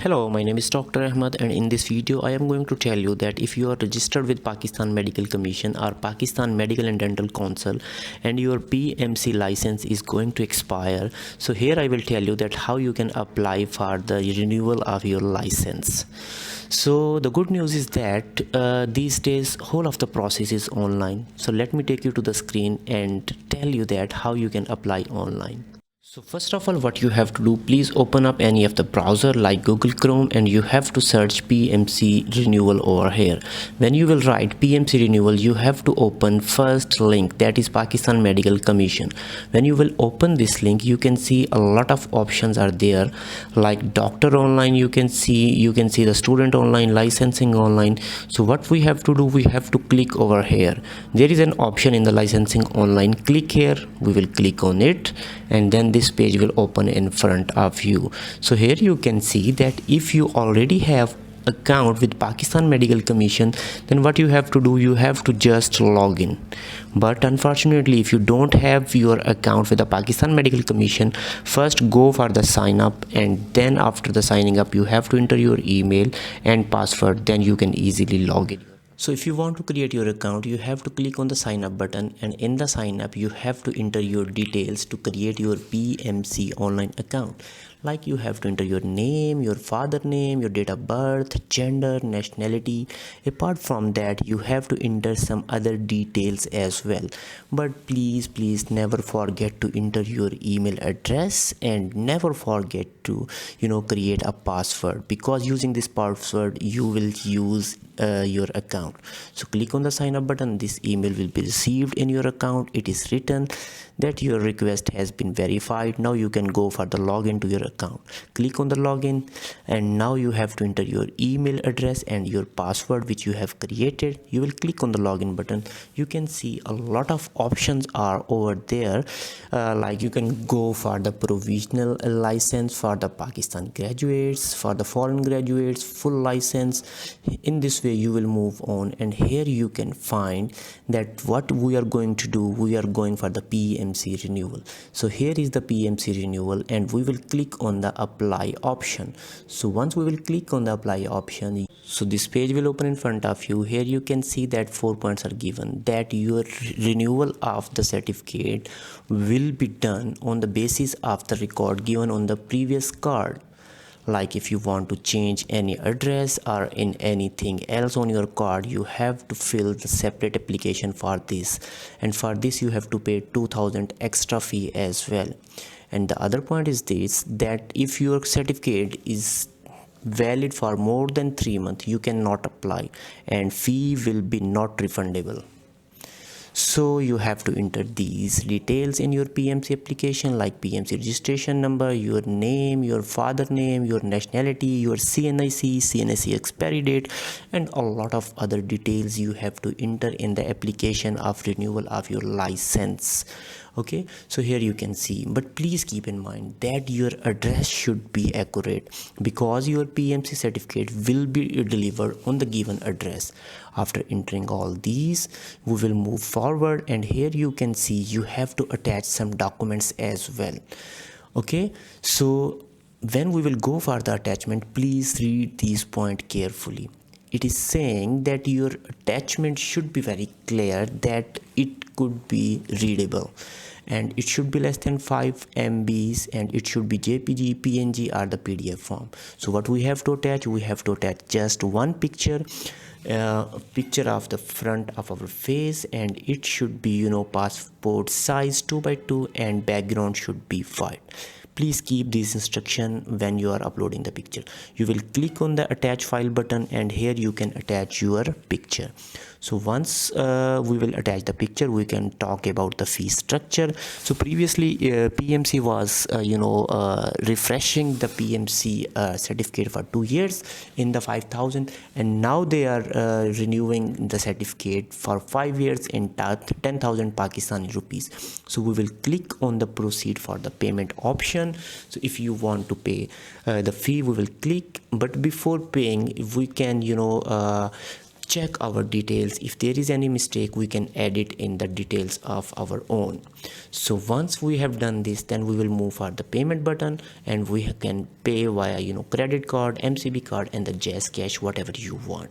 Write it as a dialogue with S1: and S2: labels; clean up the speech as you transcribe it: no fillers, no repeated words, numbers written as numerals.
S1: Hello, my name is Dr. Ahmad, and in this video I am going to tell you that if you are registered with Pakistan Medical Commission or Pakistan Medical and Dental Council and your PMC license is going to expire, so here I will tell you that how you can apply for the renewal of your license. So the good news is that these days whole of the process is online. So let me take you to the screen and tell you that how you can apply online. So first of all, what you have to do, please open up any of the browser like Google Chrome and you have to search PMC renewal over here. When you will write PMC renewal, you have to open first link, that is Pakistan Medical Commission. When you will open this link, you can see a lot of options are there, like doctor online, you can see the student online, licensing online. So what we have to do, we have to click over here. There is an option in the licensing online. Click here, we will click on it, and then this page will open in front of you. So here you can see that if you already have account with Pakistan Medical Commission, then what you have to do, you have to just log in. But unfortunately, if you don't have your account with the Pakistan Medical Commission, first go for the sign up, and then after the signing up you have to enter your email and password, then you can easily log in. So if you want to create your account, you have to click on the sign up button, and in the sign up you have to enter your details to create your PMC online account. Like you have to enter your name, your father name, your date of birth, gender, nationality. Apart from that, you have to enter some other details as well. But please never forget to enter your email address, and never forget to create a password, because using this password you will use your account. So click on the sign up button. This email will be received in your account. It is written that your request has been verified. Now you can go for the login to your account. Click on the login, and now you have to enter your email address and your password which you have created. You will click on the login button. You can see a lot of options are over there, like you can go for the provisional license for the Pakistan graduates, for the foreign graduates, full license. In this way you will move on, and here you can find that what we are going to do, we are going for the PMC renewal. So here is the PMC renewal, and we will click on the apply option. So once we will click on the apply option, so this page will open in front of you. Here you can see that 4 points are given, that your renewal of the certificate will be done on the basis of the record given on the previous card. Like if you want to change any address or in anything else on your card, you have to fill the separate application for this, and for this you have to pay 2000 extra fee as well. And the other point is this, that if your certificate is valid for more than 3 months, you cannot apply, and fee will be not refundable. So you have to enter these details in your PMC application, like PMC registration number, your name, your father name, your nationality, your CNIC expiry date, and a lot of other details you have to enter in the application of renewal of your license. Okay, so here you can see, but please keep in mind that your address should be accurate, because your PMC certificate will be delivered on the given address. After entering all these, we will move forward, and here you can see you have to attach some documents as well. Okay, so when we will go for the attachment, please read these points carefully. It is saying that your attachment should be very clear, that it could be readable, and it should be less than 5 MBs, and it should be JPG, PNG or the PDF form. So what we have to attach, we have to attach just one picture, picture of the front of our face, and it should be passport size 2x2, and background should be white. Please keep this instruction when you are uploading the picture. You will click on the attach file button, and here you can attach your picture. So once we will attach the picture, we can talk about the fee structure. So previously PMC was refreshing the PMC certificate for 2 years in the 5000, and now they are renewing the certificate for 5 years in 10,000 Pakistani rupees. So we will click on the proceed for the payment option. So if you want to pay the fee, we will click, but before paying we can check our details. If there is any mistake, we can edit in the details of our own. So once we have done this, then we will move for the payment button, and we can pay via credit card, MCB card, and the Jazz Cash, whatever you want.